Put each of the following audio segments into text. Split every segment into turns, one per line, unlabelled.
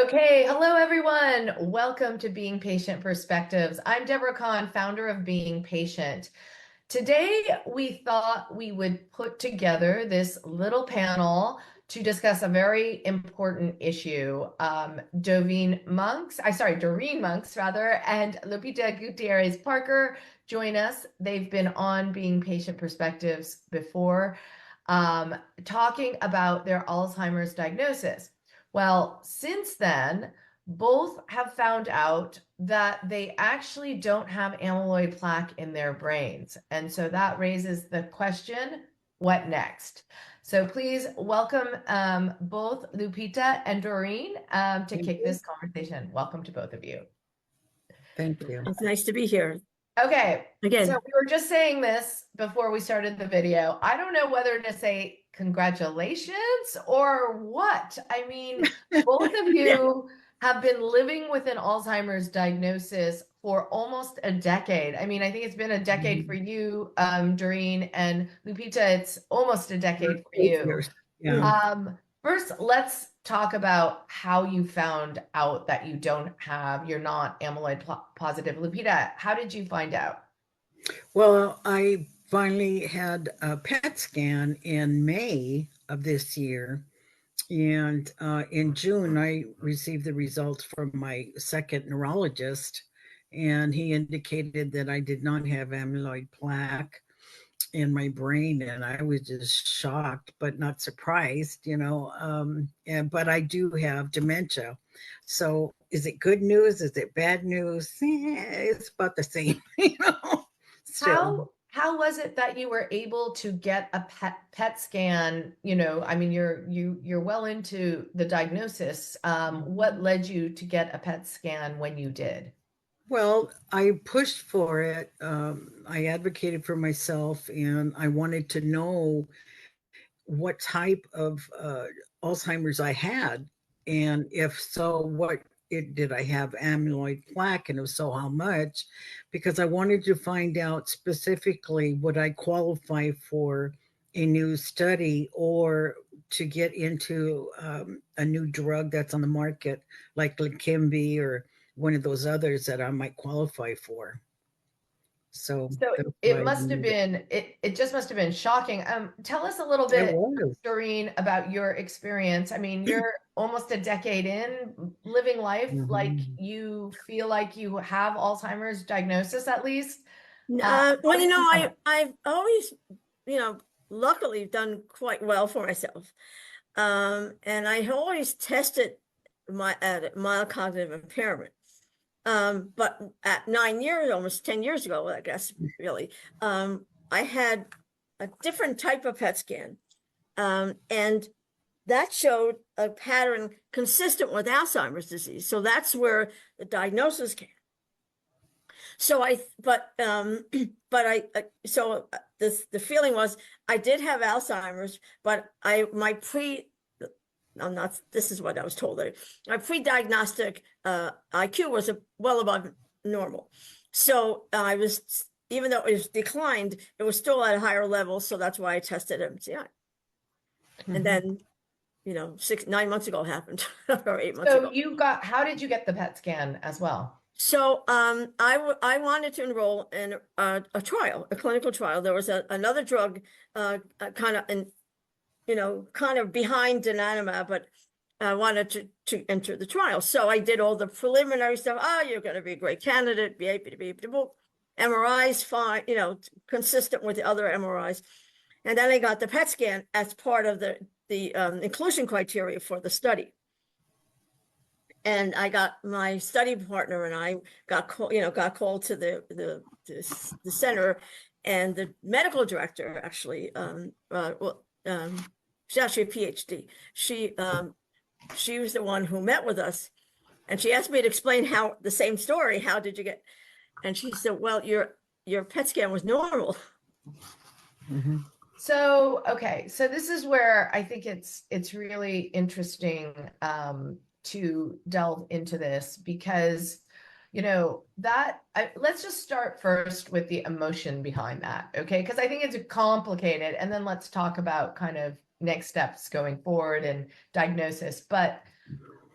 Okay, hello everyone. Welcome to Being Patient Perspectives. I'm Deborah Kahn, founder of Being Patient. Today, we thought we would put together this little panel to discuss a very important issue. Doreen Monks, and LuPita Gutierrez-Parker join us. They've been on Being Patient Perspectives before, talking about their Alzheimer's diagnosis. Well, since then, both have found out that they actually don't have amyloid plaque in their brains. And so that raises the question, what next? So please welcome both LuPita and Doreen to kick this conversation. Welcome to both of you.
Thank you.
It's nice to be here.
Okay,
Again.
So we were just saying this before we started the video. I don't know whether to say congratulations or what. I mean, both of you have been living with an Alzheimer's diagnosis for almost a decade. I mean, I think it's been a decade for you, Doreen, and LuPita, it's almost a decade for you.
Yeah.
First, let's talk about how you found out that you're not amyloid positive. LuPita, how did you find out?
Well, I finally had a PET scan in May of this year. And in June, I received the results from my second neurologist, and he indicated that I did not have amyloid plaque in my brain, and I was just shocked but not surprised, but I do have dementia. So is it good news? Is it bad news? It's about the same.
How was it that you were able to get a PET scan? I mean, you're well into the diagnosis. What led you to get a PET scan when you did?
Well, I pushed for it. I advocated for myself, and I wanted to know what type of Alzheimer's I had, and if so, did I have amyloid plaque, and if so, how much? Because I wanted to find out specifically would I qualify for a new study or to get into a new drug that's on the market, like Leqembi or one of those others that I might qualify for. So
it must have been, it just must have been shocking. Tell us a little bit, Doreen, about your experience. I mean, you're almost a decade in living life, like you feel like you have Alzheimer's diagnosis at least.
Well, I've always, luckily done quite well for myself. And I always tested at mild cognitive impairment. But at 9 years, almost 10 years ago, I guess, really, I had a different type of PET scan. And that showed a pattern consistent with Alzheimer's disease. So that's where the diagnosis came. So the feeling was I did have Alzheimer's, but this is what I was told. My pre-diagnostic IQ was well above normal. So even though it was declined, it was still at a higher level. So that's why I tested MCI. And then, 9 months ago it happened, or 8 months ago.
So how did you get the PET scan as well?
So I wanted to enroll in a clinical trial. There was another drug kind of behind donanemab, but I wanted to enter the trial. So I did all the preliminary stuff. You're going to be a great candidate. MRIs, fine, consistent with the other MRIs. And then I got the PET scan as part of the inclusion criteria for the study. And I got my study partner and I got called to the center, and the medical director actually, she's actually a PhD. She was the one who met with us, and she asked me to explain how the same story. How did you get? And she said, "Well, your PET scan was normal."
Mm-hmm.
So this is where I think it's really interesting to delve into this, because let's just start first with the emotion behind that, okay? Because I think it's complicated, and then let's talk about kind of next steps going forward and diagnosis. But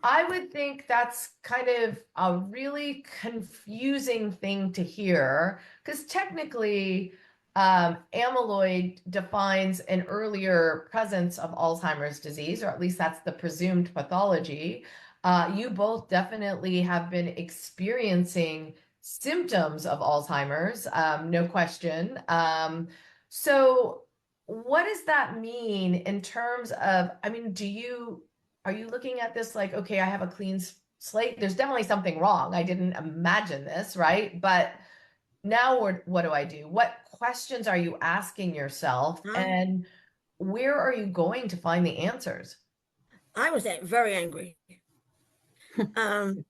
I would think that's kind of a really confusing thing to hear because technically, amyloid defines an earlier presence of Alzheimer's disease, or at least that's the presumed pathology. You both definitely have been experiencing symptoms of Alzheimer's, no question. So, what does that mean in terms of, I mean, are you looking at this like, okay, I have a clean slate? There's definitely something wrong. I didn't imagine this, right? But now what do I do? What questions are you asking yourself?
Um,
And where are you going to find the answers?
I was very angry. Um,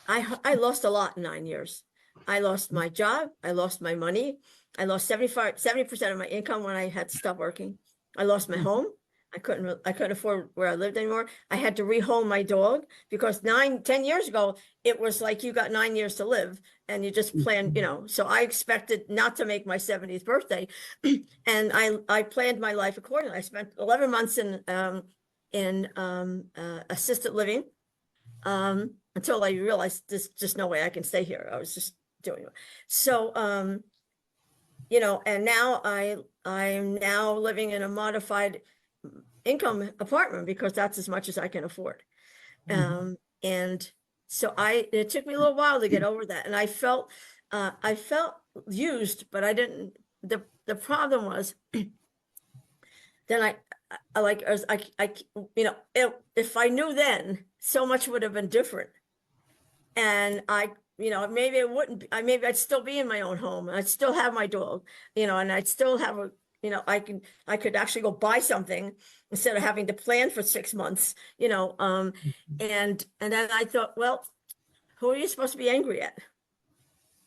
I lost a lot in 9 years. I lost my job. I lost my money. I lost 70% of my income when I had to stop working. I lost my home. I couldn't afford where I lived anymore. I had to rehome my dog because 10 years ago, it was like you got 9 years to live and you just planned, so I expected not to make my 70th birthday. And I planned my life accordingly. I spent 11 months in assisted living until I realized there's just no way I can stay here. I was just doing it. So, and now I'm now living in a modified income apartment because that's as much as I can afford. And so it took me a little while to get over that. And I felt used, but I didn't, the problem was then I like, if I knew then, so much would have been different. And maybe it wouldn't be, maybe I'd still be in my own home. I'd still have my dog, and I'd still have I could actually go buy something instead of having to plan for 6 months, and then I thought, well, who are you supposed to be angry at?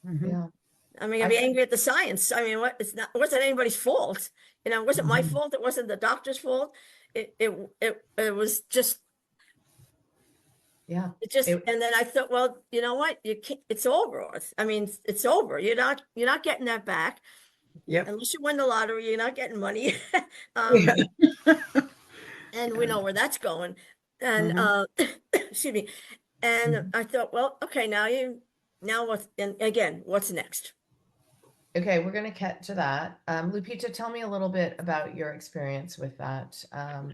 Yeah.
I mean, I'd be angry at the science. I mean, it wasn't anybody's fault. It wasn't my fault. It wasn't the doctor's fault. It was just,
Yeah.
and then I thought, well, you know what? You can't, it's over. I mean, it's over. You're not getting that back.
Yep.
Unless you win the lottery, you're not getting money.
Yeah.
And we know where that's going. And excuse me. And I thought, well, okay, now what's, and again, what's next?
Okay, we're going to get to that. LuPita, tell me a little bit about your experience with that.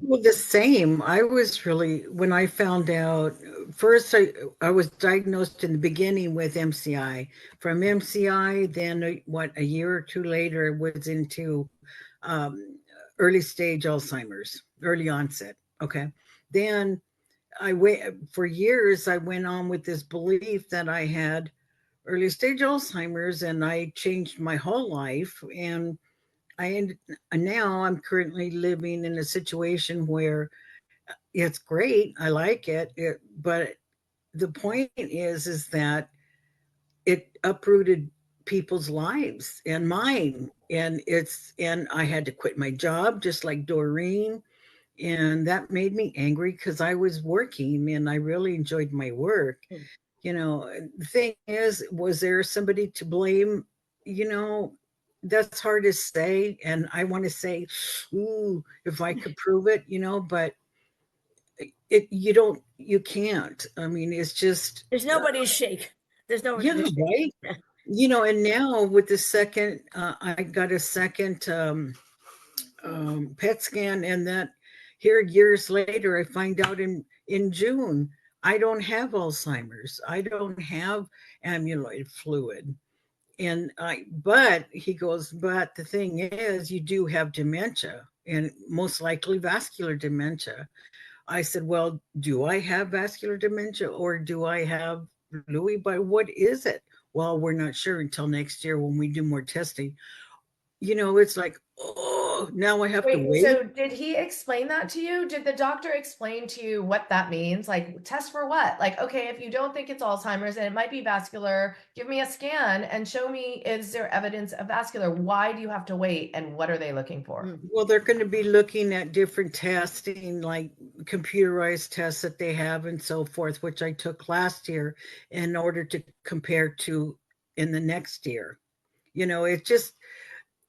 Well, the same. I was really, when I found out, first I was diagnosed in the beginning with MCI. From MCI, then a year or two later, it was into early stage Alzheimer's, early onset. Okay. Then for years, I went on with this belief that I had early stage Alzheimer's, and I changed my whole life. And now I'm currently living in a situation where it's great. I like it, but the point is that it uprooted people's lives and mine. And I had to quit my job just like Doreen. And that made me angry because I was working and I really enjoyed my work. The thing is, was there somebody to blame? That's hard to say. And I want to say, ooh, if I could prove it, but you can't. I mean, it's just,
There's nobody to shake. There's nobody
yeah,
to shake.
right. And now with the second, I got a second PET scan, and that here years later, I find out in June, I don't have Alzheimer's. I don't have amyloid fluid. But he goes, but the thing is, you do have dementia and most likely vascular dementia. I said, well, do I have vascular dementia or do I have Lewy? But what is it? Well, we're not sure until next year when we do more testing. It's like, oh, now I have to wait.
So did he explain that to you? Did the doctor explain to you what that means? Like, test for what? Like, okay, if you don't think it's Alzheimer's and it might be vascular, give me a scan and show me, is there evidence of vascular? Why do you have to wait? And what are they looking for?
Well, they're going to be looking at different testing, like computerized tests that they have and so forth, which I took last year in order to compare to in the next year.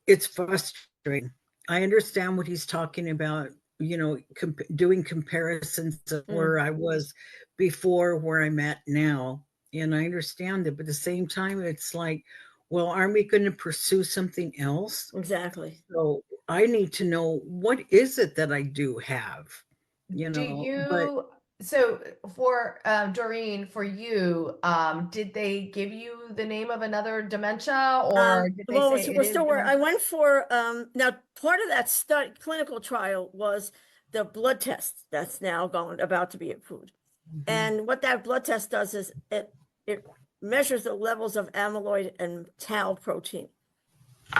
It's frustrating. I understand what he's talking about. doing comparisons of
Mm,
where I was before, where I'm at now. And I understand it, but at the same time, it's like, well, aren't we going to pursue something else?
exactly.
So I need to know, what is it that I do have,
Do
but
you, so for Doreen, for you, did they give you the name of another dementia or did they
Well,
say it
we're
is
still where I
dementia?
went for, now part of that study, clinical trial was the blood test that's now about to be approved.
Mhm.
And what that blood test does is it measures the levels of amyloid and tau protein.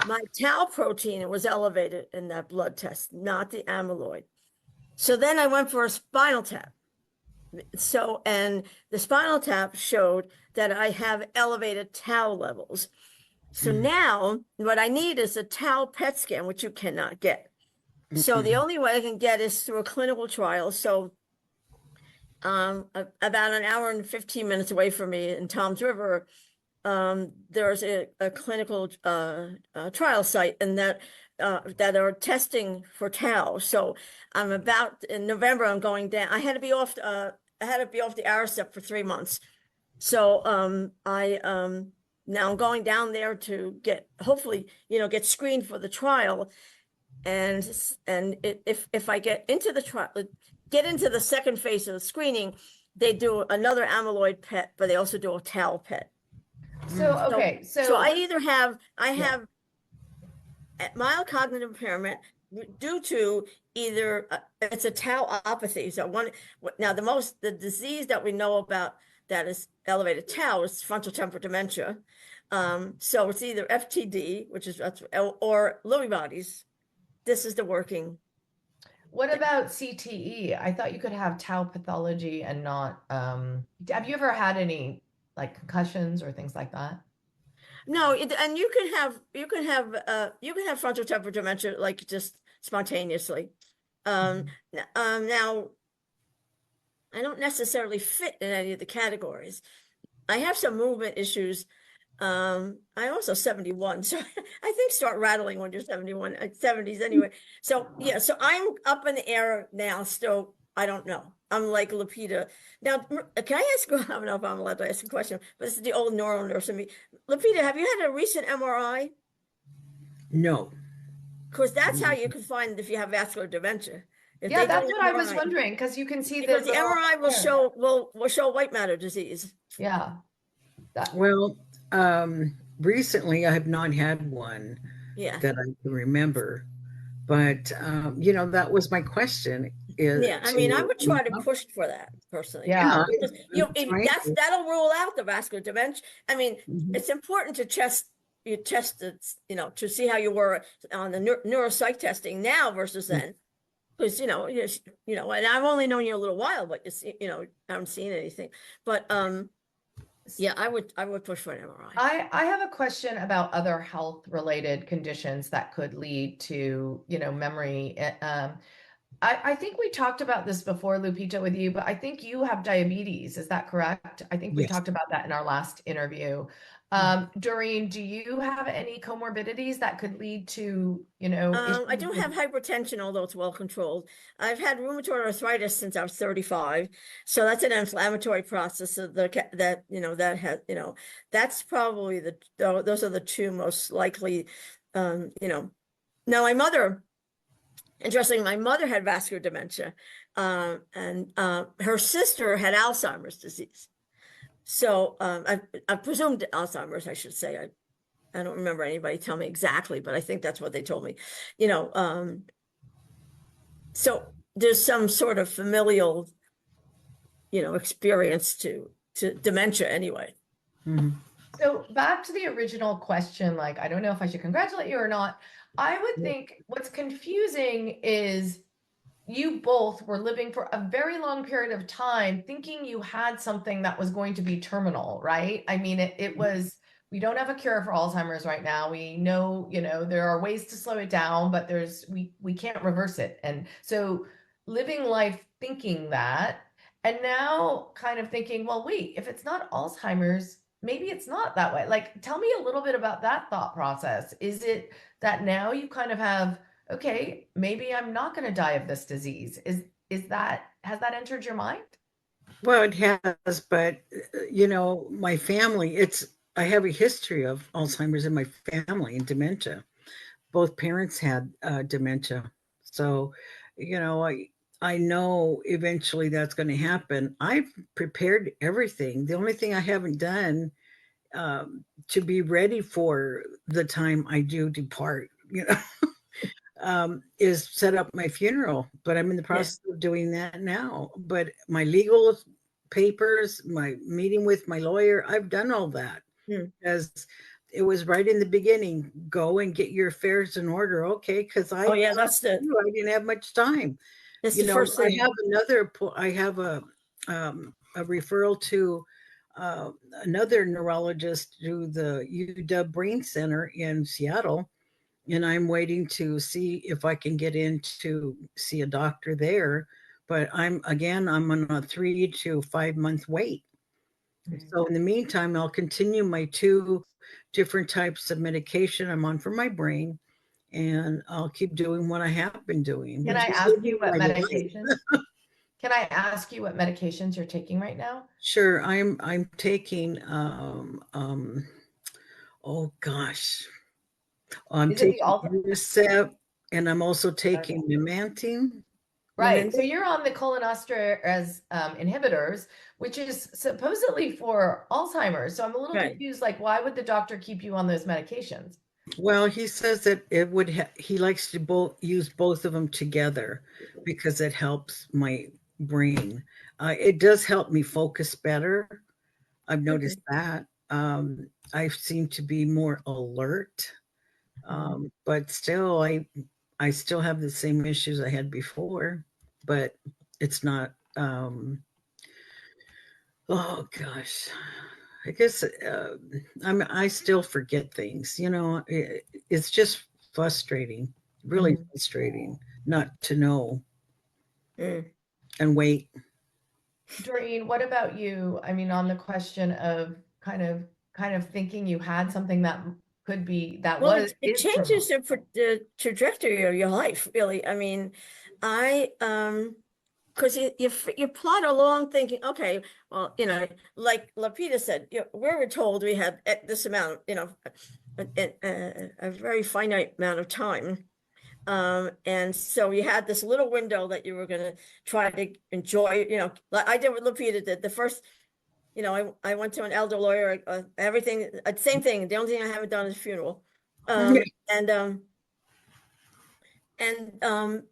My tau protein was elevated in that blood test, not the amyloid. So then I went for a spinal tap. So, and the spinal tap showed that I have elevated tau levels. So
Mm.
now what I need is a tau PET scan, which you cannot get. So the
Mm-mm.
only way I can get is through a clinical trial. So about an hour and 15 minutes away from me in Toms River, there's a clinical trial site and that are testing for tau. So I'm about in November, I'm going down. I had to be off the Aricept for 3 months. So I now I'm going down there to hopefully get screened for the trial. And if I get into the trial, get into the second phase of the screening, they do another amyloid PET, but they also do a tau PET.
So,
Mm.
okay,
So
so
I
let's,
either have
yeah.
mild cognitive impairment due to either it's a tauopathy. So now the disease that we know about that is elevated tau is frontal temporal dementia. So it's either FTD, or Lewy bodies. This is the working.
What about CTE? I thought you could have tau pathology and not, have you ever had any like concussions or things like that?
No, and you can have frontal temporal dementia like just spontaneously.
Mhm.
Now I don't necessarily fit in any of the categories. I have some movement issues. I'm also 71, so I think start rattling when you're 71, 70s anyway. So yeah, so I'm up in the air now. Still, I don't know. I'm like LuPita. Now, can I ask? I don't know if I'm allowed to ask a question, but this is the old neural nurse in me. LuPita, have you had a recent MRI?
No.
Because that's how you can find if you have vascular dementia. If
Yeah,
they do
that's
an
what I was
MRI,
wondering because you can see the
because the
little
MRI will
hair.
show white matter disease.
Yeah, that
Well, recently I have not had one
Yeah.
that I can remember, but that was my question. Is
Yeah, I mean, I
to
would try to push for that personally.
Yeah,
yeah.
Because
I'm trying to.
that'll rule out the vascular dementia. I mean,
Mhm.
it's important to test it, to see how you were on the neuropsych testing now versus then. Because and I've only known you a little while, but haven't seen anything. But yeah, I would push for an MRI.
I have a question about other health related conditions that could lead to, memory. I think we talked about this before, Lupita, with you, but I think you have diabetes. Is that correct? I think we
Yes.
talked about that in our last interview. Doreen, do you have any comorbidities that could lead to, issues
I do
with?
have hypertension, although it's well controlled. I've had rheumatoid arthritis since I was 35, so that's an inflammatory process of that has that's probably those are the two most likely. Now my mother, interesting, my mother had vascular dementia, and her sister had Alzheimer's disease. So I presumed Alzheimer's, I should say. I don't remember anybody tell me exactly, but I think that's what they told me. You know, so there's some sort of familial, experience to dementia anyway.
Mhm.
So back to the original question, like, I don't know if I should congratulate you or not. I would
Yeah.
think what's confusing is you both were living for a very long period of time thinking you had something that was going to be terminal, right? I mean, it was, we don't have a cure for Alzheimer's right now. We know, there are ways to slow it down, but we can't reverse it. And so living life thinking that, and now kind of thinking, well, wait, if it's not Alzheimer's, maybe it's not that way. Like, tell me a little bit about that thought process. Is it that now you kind of have okay, maybe I'm not going to die of this disease. Has that entered your mind?
Well, it has, but my family, I have a history of Alzheimer's in my family and dementia. Both parents had dementia. So, I know eventually that's going to happen. I've prepared everything. The only thing I haven't done to be ready for the time I do depart, is set up my funeral. But I'm in the
Yeah.
process of doing that now. But my legal papers, my meeting with my lawyer, I've done all that
Mm.
because it was right in the beginning. Go and get your affairs in order, okay? Because
Oh yeah, that's
I didn't have much time.
that's the first thing.
I have a referral to another neurologist through the UW Brain Center in Seattle, and I'm waiting to see if I can get in to see a doctor there. But I'm on a 3 to 5 month wait. So in the meantime, I'll continue my 2 different types of medication I'm on for my brain, and I'll keep doing what I have been doing,
Can
which
I
is
ask
living
you what
my life.
medications? Can I ask you what medications you're taking right now?
Sure, I'm taking oh gosh, I'm
Is it the
taking
alt?
Aricept, and I'm also
Okay.
taking Memantine.
Right. So
Remember?
you're on the cholinesterase inhibitors, which is supposedly for Alzheimer's. So I'm a little
Right.
confused. Like, why would the doctor keep you on those medications?
Well, he says that he likes to use both of them together because it helps my brain. It does help me focus better. I've
Okay.
noticed that. I seem to be more alert, but still, I still have the same issues I had before, but it's not. Oh gosh, I guess I still forget things. It's just frustrating, really
Mhm.
frustrating, not to know
Mm.
and wait.
Doreen, what about you? I mean, on the question of kind of thinking you had something that could be that
Well,
was
it
is
changes
preventable.
the trajectory of your life, really. I mean, I because you plot along thinking, okay, well, like LuPita said, we were told we had this amount, a very finite amount of time. And so you had this little window that you were going to try to enjoy, like I did what LuPita did. The first, I went to an elder lawyer, everything, same thing. The only thing I haven't done is funeral. Um, and, um, and, um,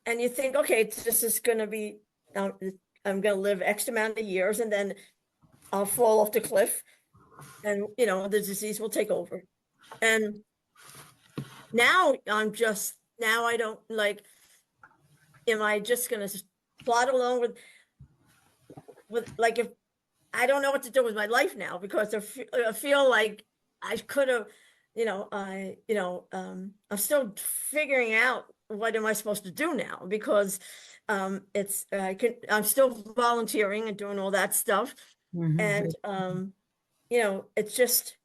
and you think, okay, this is going to be, I'm going to live X amount of years and then I'll fall off the cliff and, the disease will take over. And now now I don't like, am I just going to plod along with like, if I don't know what to do with my life now because I feel like I could have, I'm still figuring out what am I supposed to do now because I'm still volunteering and doing all that stuff.
Mhm.
And it's just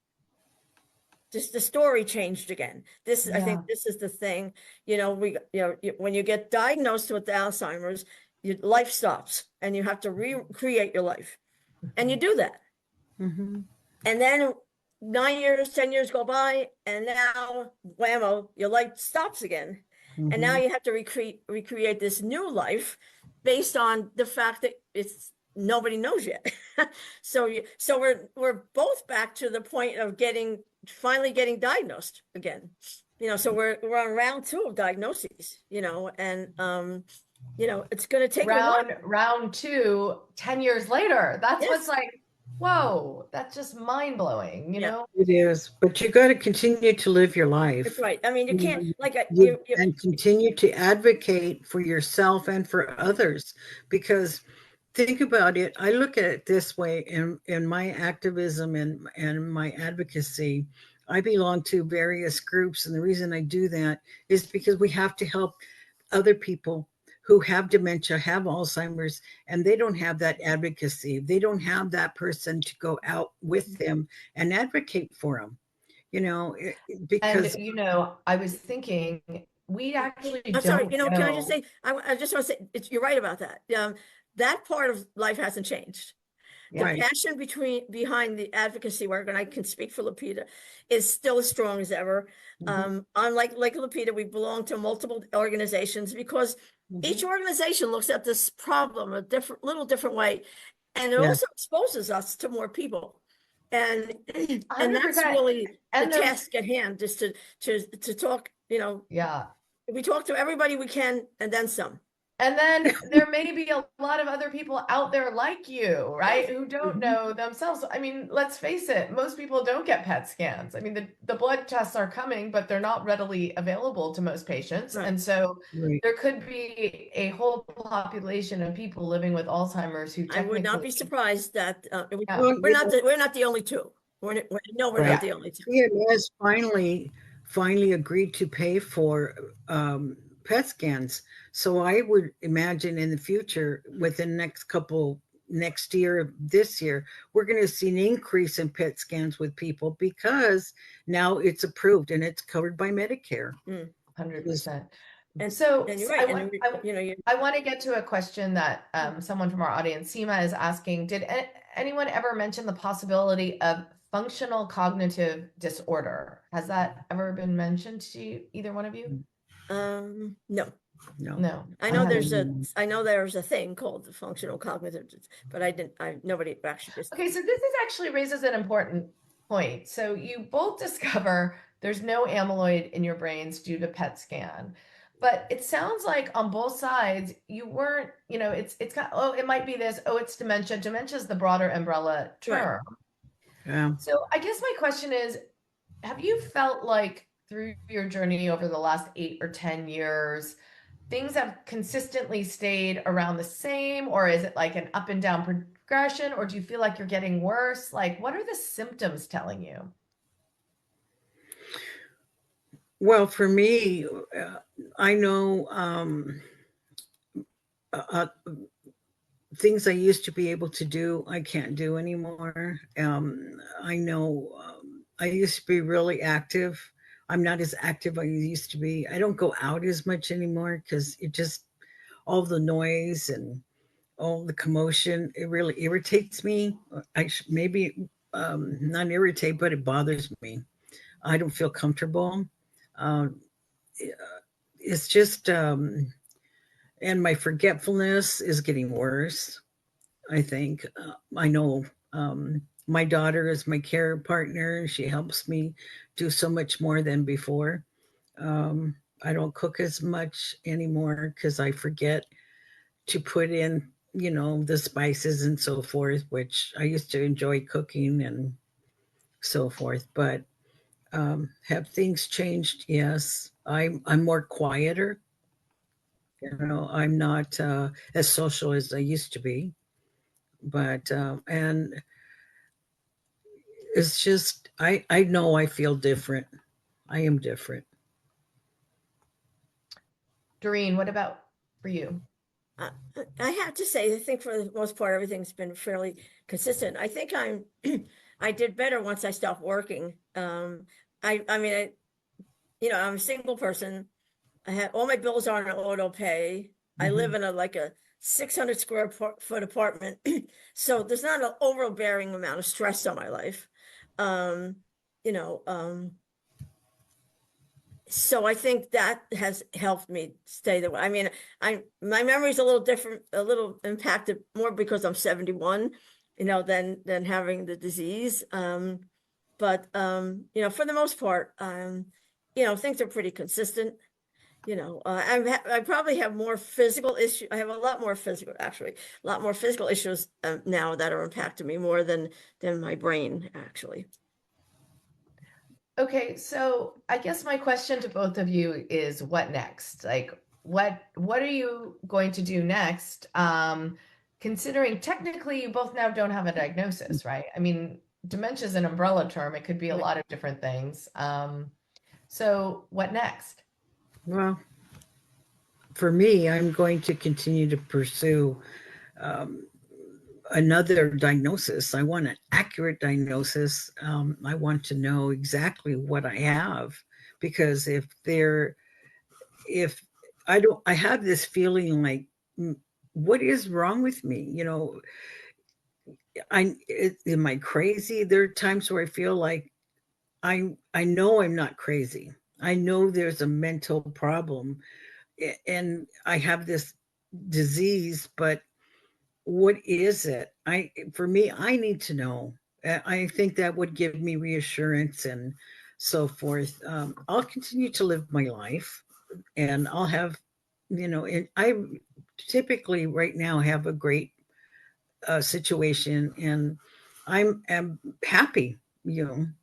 the story changed again. I think
Yeah.
this is the thing, when you get diagnosed with Alzheimer's, your life stops and you have to recreate your life. And you do that.
Mhm.
And then 9 years, 10 years go by, and now whammo, your life stops again. And now
Mhm.
you have to recreate this new life based on the fact that it's nobody knows yet. So we're both back to the point of finally getting diagnosed again. So we're on round 2 of diagnoses, and it's gonna take a while.
Round two, 10 years later. That's what's
Yes.
like, whoa, that's just mind-blowing, you
Yeah.
know?
It is, but you got to continue to live your
That's
life.
right. I mean, you
You
can't
know,
like you
and continue to advocate for yourself and for others, because think about it. I look at it this way in my activism and my advocacy. I belong to various groups, and the reason I do that is because we have to help other people who have dementia, have Alzheimer's, and they don't have that advocacy. They don't have that person to go out with them and advocate for them,
And,
because
I was thinking we actually
I'm sorry,
don't
can I just
know.
say, I just want to say, you're right about that. That part of life hasn't changed. The
Right.
passion behind the advocacy work, and I can speak for LuPita, is still as strong as ever. Unlike LuPita, we belong to multiple organizations because each organization looks at this problem a little different way, and it
Yeah.
also exposes us to more people. And that's
100%.
really the
And there's,
task at hand, just to talk.
yeah.
We talk to everybody we can, and then some.
And then there may be a lot of other people out there like you, right?
Yes.
Who don't know themselves. I mean, let's face it, most people don't get PET scans. I mean, the blood tests are coming, but they're not readily available to most patients.
Right.
And so
Right.
there could be a whole population of people living with Alzheimer's who
I would not
technically,
be surprised that
yeah,
Well,
we're not the only two. We're not
Right.
the only two.
CMS finally agreed to pay for PET scans. So I would imagine in the future, within next year, this year, we're going to see an increase in PET scans with people because now it's approved and it's covered by Medicare.
100%.
And
So
you're
I
right.
want, I want to get to a question that someone from our audience, Seema, is asking. Did anyone ever mention the possibility of functional cognitive disorder? Has that ever been mentioned to you, either one of you?
No.
No.
I know there's a thing called the functional cognitive, but nobody actually just.
Okay, so this actually raises an important point. So you both discover there's no amyloid in your brains due to PET scan. But it sounds like on both sides, you weren't, it's kind of, oh, it might be this, oh, it's dementia. Dementia is the broader umbrella term.
Right. Yeah.
So I guess my question is, have you felt like through your journey over the last 8 or 10 years, things have consistently stayed around the same, or is it like an up and down progression, or do you feel like you're getting worse? Like, what are the symptoms telling you?
Well, for me, I know things I used to be able to do, I can't do anymore. I know I used to be really active. I'm not as active as I used to be. I don't go out as much anymore because it just, all the noise and all the commotion, it really irritates me. Maybe not irritate, but it bothers me. I don't feel comfortable. Um, it's just, and my forgetfulness is getting worse. I think I know my daughter is my care partner. She helps me do so much more than before. I don't cook as much anymore because I forget to put in, the spices and so forth, which I used to enjoy cooking and so forth. But have things changed? Yes, I'm more quieter. I'm not as social as I used to be. But and it's just I know I feel different. I am different.
Doreen, what about for you?
I have to say, I think for the most part, everything's been fairly consistent. I think I did better once I stopped working. I mean, I'm a single person. I had all my bills are on auto pay. I live in a 600 square foot apartment. So there's not an overbearing amount of stress on my life. So I think that has helped me stay the way. I mean, my memory's a little different, a little impacted more because I'm 71, than having the disease. But for the most part, things are pretty consistent. I probably have more physical issues. I have a lot more physical issues now that are impacting me more than my brain, actually.
Okay, so I guess my question to both of you is what next? Like, what are you going to do next? Considering technically you both now don't have a diagnosis, right? I mean, dementia is an umbrella term. It could be a lot of different things. So what next?
Well, for me, I'm going to continue to pursue another diagnosis. I want an accurate diagnosis. I want to know exactly what I have, because if if I have this feeling like, what is wrong with me? You know, am I crazy? There are times where I feel like I know I'm not crazy. I know there's a mental problem, and I have this disease, but what is it? For me, I need to know. I think that would give me reassurance and so forth. I'll continue to live my life, and I'll have, and I typically right now have a great situation, and am happy,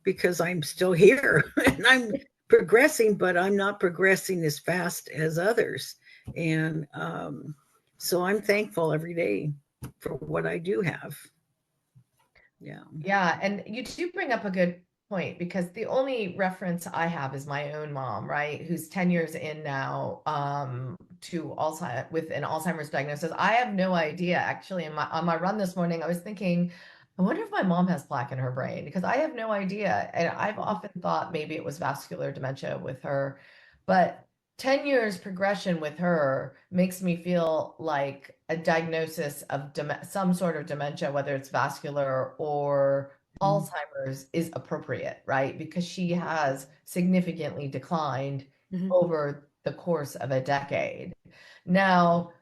because I'm still here and I'm progressing, but I'm not progressing as fast as others. And so I'm thankful every day for what I do have. Yeah.
Yeah, and you do bring up a good point because the only reference I have is my own mom, right, who's 10 years in now to Alzheimer's with an Alzheimer's diagnosis. I have no idea actually on my run this morning I was thinking I wonder if my mom has plaque in her brain because I have no idea. And I've often thought maybe it was vascular dementia with her, but 10 years progression with her makes me feel like a diagnosis of some sort of dementia, whether it's vascular or
Mhm.
Alzheimer's, is appropriate, right? Because she has significantly declined
Mhm.
over the course of a decade. Now,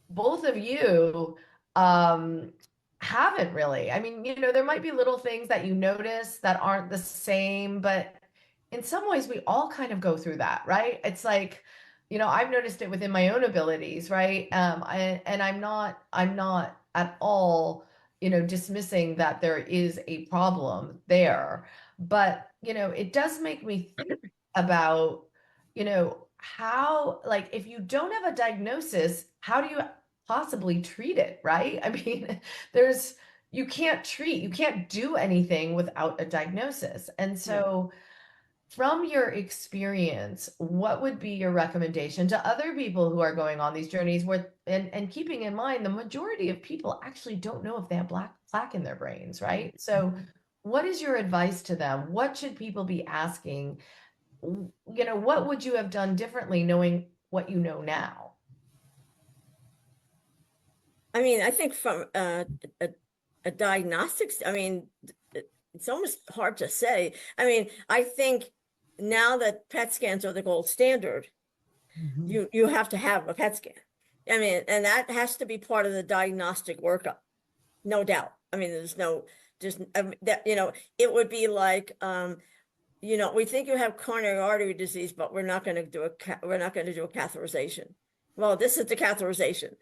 both of you um haven't really. I mean, there might be little things that you notice that aren't the same, but in some ways we all kind of go through that, right? It's like, I've noticed it within my own abilities, right? And I'm not at all, dismissing that there is a problem there. But, it does make me think about, how, like, if you don't have a diagnosis, how do you possibly treat it, right? I mean, there's, you can't do anything without a diagnosis. And
Yeah.
so, from your experience, what would be your recommendation to other people who are going on these journeys where, and keeping in mind the majority of people actually don't know if they have black plaque in their brains, right? So, what is your advice to them? What should people be asking? What would you have done differently knowing what you know now?
I mean, I think from a, a diagnostics, I mean, it's almost hard to say. I mean, I think now that PET scans are the gold standard,
Mhm.
you have to have a PET scan. I mean, and that has to be part of the diagnostic workup, no doubt. I mean, just that, it would be like, we think you have coronary artery disease, but we're not going to do a catheterization. Well, this is the catheterization.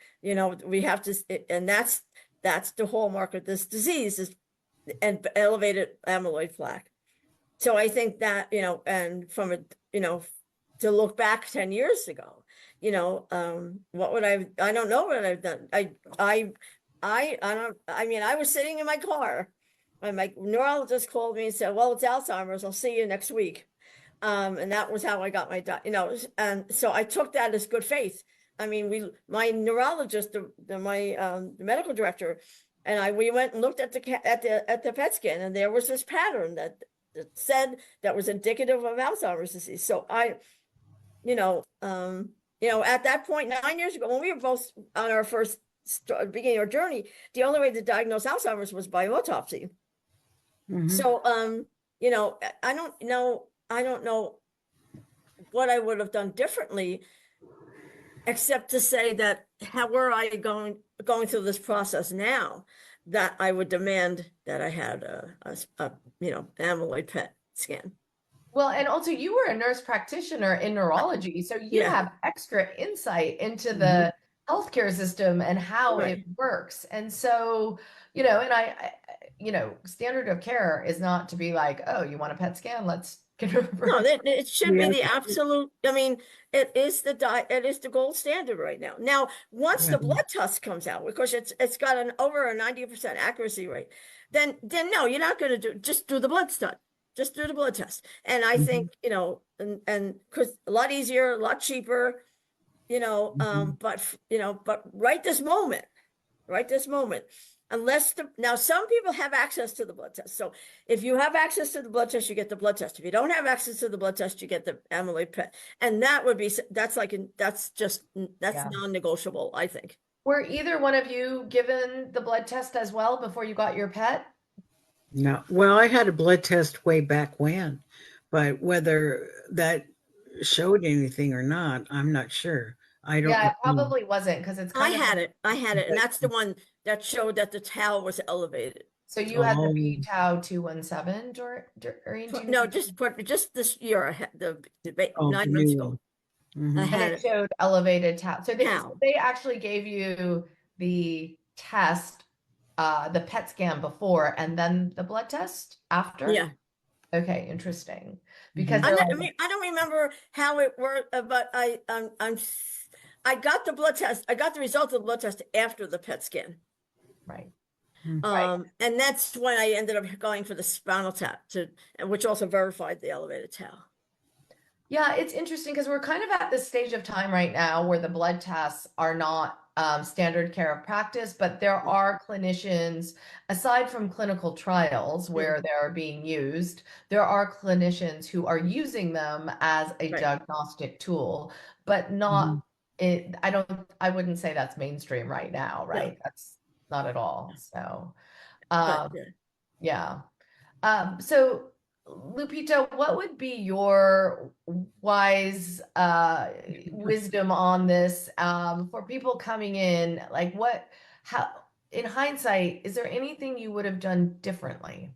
We have to, and that's the hallmark of this disease is and elevated amyloid plaque. So I think that, and from a, to look back 10 years ago, what would I don't know what I've done. I mean, I was sitting in my car and my neurologist called me and said, well, it's Alzheimer's. I'll see you next week. And that was how I got my, and so I took that as good faith. I mean, my neurologist, my medical director, and we went and looked at the PET scan, and there was this pattern that said that was indicative of Alzheimer's disease. So at that point, 9 years ago, when we were both on our first beginning our journey, the only way to diagnose Alzheimer's was by autopsy.
Mhm.
So, I don't know what I would have done differently, except to say that how were I going through this process now, that I would demand that I had a amyloid PET scan.
Well, and also you were a nurse practitioner in neurology, so you
Yeah,
have extra insight into
Mhm.
the healthcare system and how it
right.
works. And so, and standard of care is not to be like, oh, you want a PET scan? Let's get
No,
over.
it should be
Yeah.
the absolute. I mean, it is the gold standard right now. Now, once
Yeah.
the blood test comes out, because it's got an over a 90% accuracy rate, then no, you're not going to just do the blood study. Just do the blood test. And I
Mhm.
think, and because a lot easier, a lot cheaper,
Mhm.
but right this moment, unless now some people have access to the blood test. So if you have access to the blood test, you get the blood test. If you don't have access to the blood test, you get the amyloid PET. And that would be, that's
Yeah.
non-negotiable, I think.
Were either one of you given the blood test as well before you got your PET?
No. Well, I had a blood test way back when, but whether that showed anything or not, I'm not sure. I don't
Yeah, it
know.
probably wasn't because it's
I
kind of
had it, and that's the one that showed that the tau was elevated.
so you had the
Oh,
p-tau 217, Doreen, do you
No,
know?
just this year, the debate
oh, the
9 months
new
ago,
one.
I
Mhm.
And
had
it
it.
showed elevated tau. So
Tau.
they actually gave you the test, the PET scan before and then the blood test after?
Yeah.
Okay, interesting. Because
Mhm.
they're
I
like,
mean, I don't remember how it worked, but I got the blood test. I got the results of the blood test after the PET scan.
right,
Mhm.
right.
And that's when I ended up going for the spinal tap which also verified the elevated tau.
Yeah, it's interesting because we're kind of at this stage of time right now where the blood tests are not standard care of practice, but there are clinicians, aside from clinical trials where they're being used, there are clinicians who are using them as a
Right.
diagnostic tool, but not
Mhm.
it. I wouldn't say that's mainstream right now,
No,
right? That's not at all. So,
but
um, yeah. So Lupita, what would be your wise wisdom on this for people coming in? Like how, in hindsight, is there anything you would have done differently?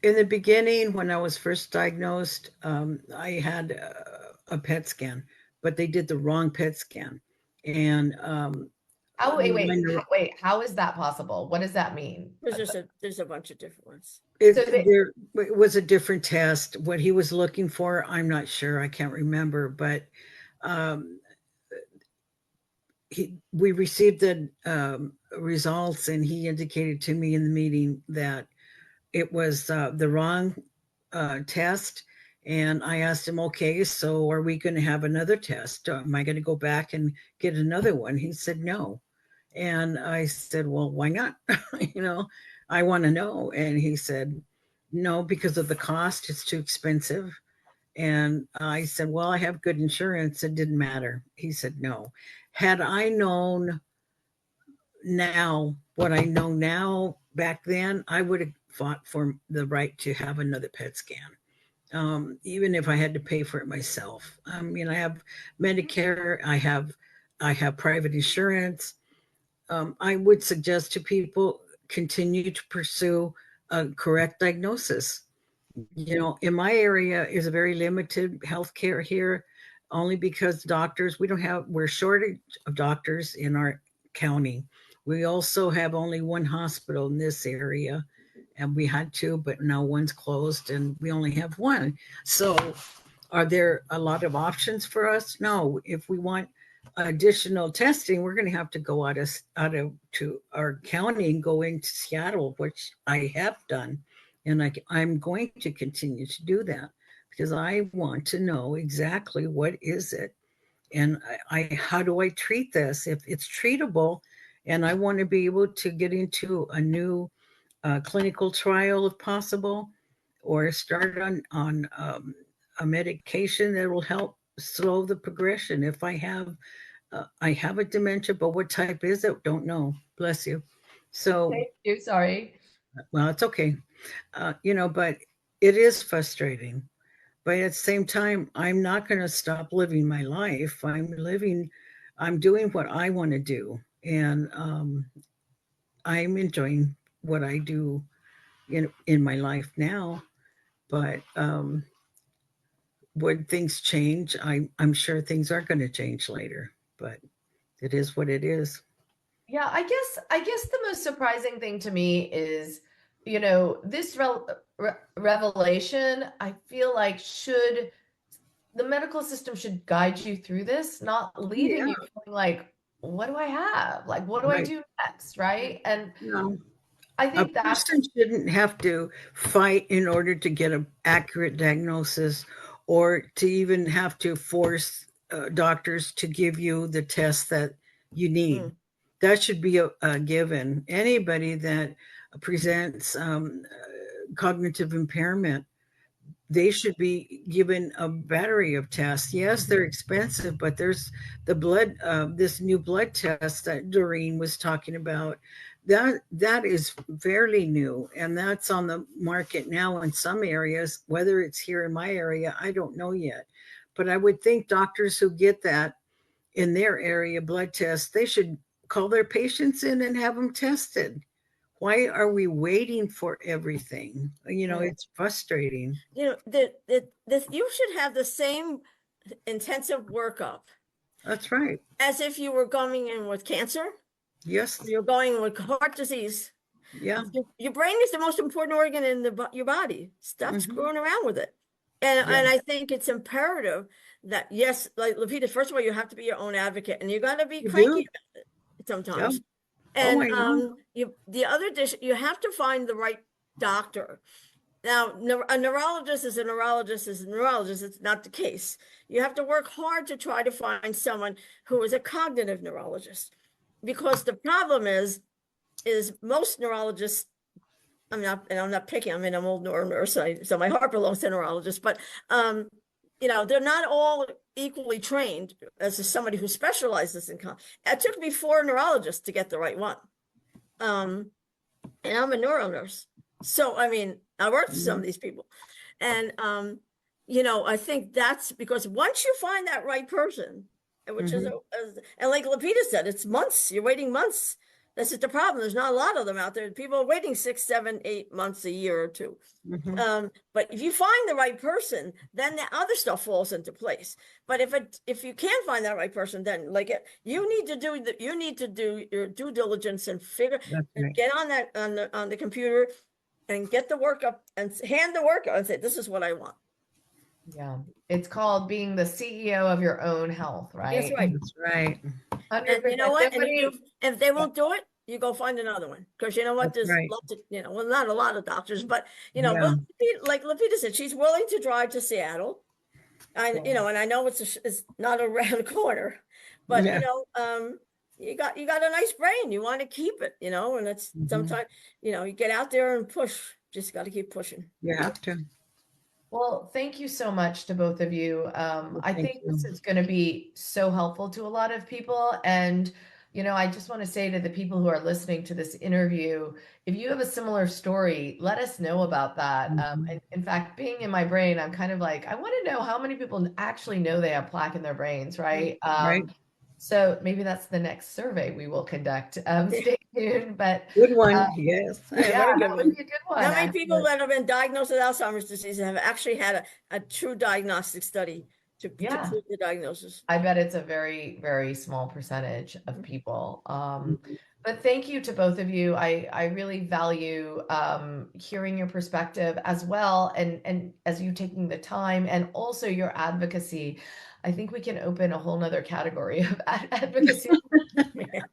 In the beginning, when I was first diagnosed, I had a PET scan, but they did the wrong PET scan. And
Oh, wait,
my
wait, how is that possible? What does that mean?
there's a bunch of different ones.
So
it was a different test. What he was looking for, I'm not sure. I can't remember, but um, we received the results, and he indicated to me in the meeting that it was the wrong test. And I asked him, okay, so are we going to have another test? Am I going to go back and get another one? He said, no. And I said, well, why not? you know, I want to know. And he said, no, because of the cost, it's too expensive. And I said, well, I have good insurance. It didn't matter. He said, no. Had I known now what I know now back then, I would have fought for the right to have another PET scan. Even if I had to pay for it myself. I mean, I have Medicare, I have private insurance. I would suggest to people continue to pursue a correct diagnosis. You know, in my area is a very limited healthcare here, only because doctors, we're shortage of doctors in our county. We also have only one hospital in this area, and we had two, but now one's closed and we only have one. So are there a lot of options for us? No. If we want additional testing, we're going to have to go out of to our county and go into Seattle, which I have done, and I'm going to continue to do that because I want to know exactly what is it, and how do I treat this if it's treatable, and I want to be able to get into a new clinical trial if possible, or start on a medication that will help slow the progression. If I have a dementia, but what type is it? Don't know. Bless you. So,
thank you, sorry.
well, it's okay. But it is frustrating. But at the same time, I'm not going to stop living my life. I'm doing what I want to do. And I'm enjoying what I do in my life now. But when things change, I'm sure things are going to change later. But it is what it is.
Yeah, I guess the most surprising thing to me is, this revelation, I feel like the medical system should guide you through this, not leaving
Yeah,
you feeling like, what do I have? Like, what do I
right.
do next? Right. And
No,
I
a
think
person shouldn't have to fight in order to get an accurate diagnosis, or to even have to force doctors to give you the test that you need.
Mm.
That should be a given. Anybody that presents cognitive impairment, they should be given a battery of tests. Yes, they're expensive, but there's the blood, this new blood test that Doreen was talking about. That is fairly new, and that's on the market now in some areas. Whether it's here in my area, I don't know yet. But I would think doctors who get that in their area blood test, they should call their patients in and have them tested. Why are we waiting for everything? It's frustrating.
You should have the same intensive workup
That's right.
as if you were going in with cancer,
Yes.
you're going in with heart disease.
Yeah.
Your brain is the most important organ in your body. Stop screwing around with it. And I think it's imperative that, yes, like LuPita, first of all, you have to be your own advocate, and you got to be cranky about it sometimes.
Yeah.
And
I know.
you have to find the right doctor. Now, a neurologist is a neurologist is a neurologist. It's not the case. You have to work hard to try to find someone who is a cognitive neurologist, because the problem is most neurologists, I'm not picking, I'm an old neuro nurse, so my heart belongs to neurologists, but they're not all equally trained as somebody who specializes in it took me 4 neurologists to get the right one. And I'm a neuro nurse. So, I mean, I worked with some of these people. And, I think that's because once you find that right person, which is, and like LuPita said, it's months, you're waiting months. That's just the problem. There's not a lot of them out there. People are waiting 6, 7, 8 months, a year or 2. But if you find the right person, then the other stuff falls into place. But if you can't find that right person, then you need to do your due diligence and get on that on the computer and get the workup and hand the workup and say, this is what I want.
Yeah. It's called being the CEO of your own health, right?
That's right.
That's right.
And you know what? And if they won't do it, you go find another one. Because you know what?
That's
There's
right.
lots of, well, not a lot of doctors, but
Yeah.
like LuPita said, she's willing to drive to Seattle. And I know it's not around the corner, but
Yeah.
you got a nice brain. You want to keep it, and it's sometimes, you get out there and push. Just got to keep pushing.
You have to.
Well, thank you so much to both of you. I think this is going to be so helpful to a lot of people. And, I just want to say to the people who are listening to this interview, if you have a similar story, let us know about that. And in fact, being in my brain, I'm kind of like, I want to know how many people actually know they have plaque in their brains, right?
Right.
So maybe that's the next survey we will conduct. Stay tuned, but
good one. Yes.
Yeah, that would be a good one.
How many people that have been diagnosed with Alzheimer's disease have actually had a true diagnostic study to prove the diagnosis?
I bet it's a very, very small percentage of people. But thank you to both of you. I really value hearing your perspective as well, and as you taking the time and also your advocacy. I think we can open a whole nother category of advocacy.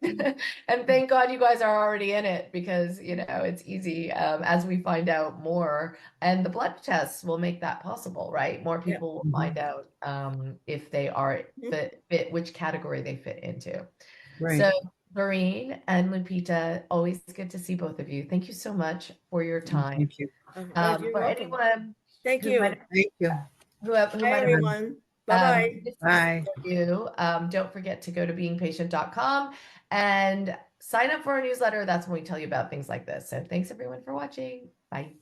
And thank God you guys are already in it, because, it's easy as we find out more, and the blood tests will make that possible, right? More people will find out if they are fit, which category they fit into.
Right.
So Doreen and LuPita, always good to see both of you. Thank you so much for your time.
Thank you.
For anyone,
thank you.
Thank you.
Who
Bye, everyone. Bye-bye.
Bye.
Don't forget to go to beingpatient.com and sign up for our newsletter. That's when we tell you about things like this. So thanks everyone for watching. Bye.